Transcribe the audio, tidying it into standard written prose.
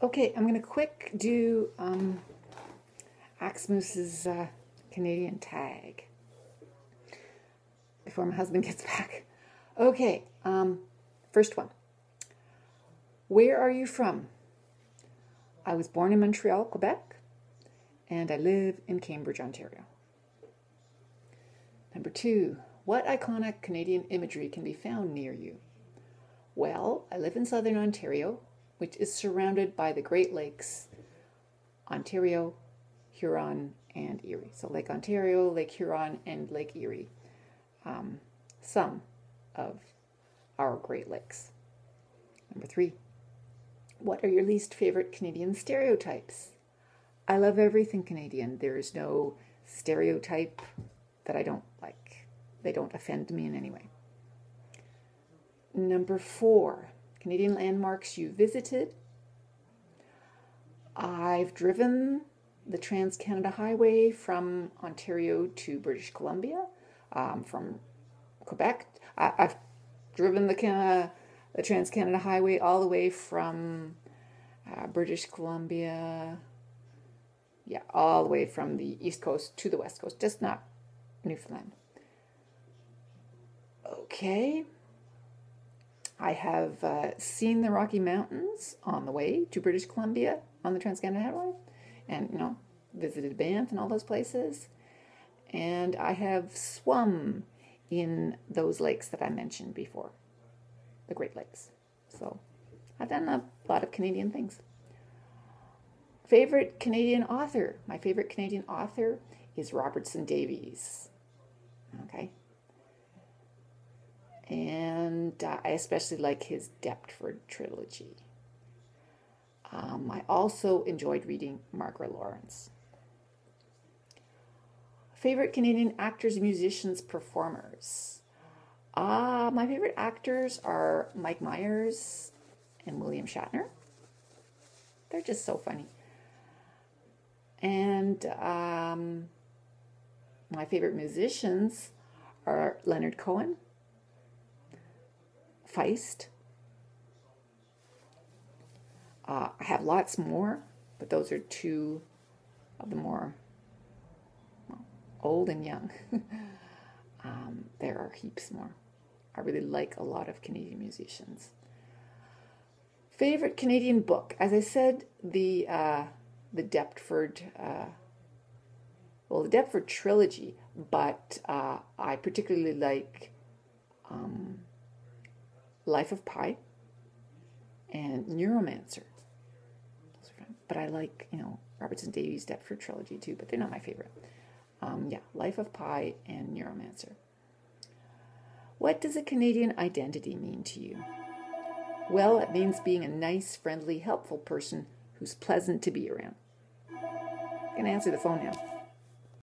Okay, I'm going to quick do AxeMoose's Canadian tag before my husband gets back. Okay, first one. Where are you from? I was born in Montreal, Quebec, and I live in Cambridge, Ontario. Number 2, what iconic Canadian imagery can be found near you? Well, I live in southern Ontario, which is surrounded by the Great Lakes, Ontario, Huron, and Erie. So Lake Ontario, Lake Huron, and Lake Erie. Some of our Great Lakes. Number 3, what are your least favorite Canadian stereotypes? I love everything Canadian. There is no stereotype that I don't like. They don't offend me in any way. Number 4, Canadian landmarks you visited. I've driven the Trans-Canada Highway from Ontario to British Columbia, from Quebec. I've driven the Trans-Canada Highway all the way from British Columbia, all the way from the East Coast to the West Coast, just not Newfoundland. Okay. I have seen the Rocky Mountains on the way to British Columbia on the Trans-Canada Highway, and, visited Banff and all those places. And I have swum in those lakes that I mentioned before, the Great Lakes. So I've done a lot of Canadian things. Favorite Canadian author? My favorite Canadian author is Robertson Davies. Okay. And I especially like his Deptford trilogy. I also enjoyed reading Margaret Lawrence. Favorite Canadian actors, musicians, performers? My favorite actors are Mike Myers and William Shatner. They're just so funny. And my favorite musicians are Leonard Cohen, Feist. I have lots more, but those are 2 of the more old and young. There are heaps more. I really like a lot of Canadian musicians. Favorite Canadian book? As I said, the Deptford, the Deptford trilogy, but I particularly like Life of Pi and Neuromancer. But I like, Robertson Davies' Deptford trilogy too, but they're not my favorite. Life of Pi and Neuromancer. What does a Canadian identity mean to you? Well, it means being a nice, friendly, helpful person who's pleasant to be around. I'm going to answer the phone now.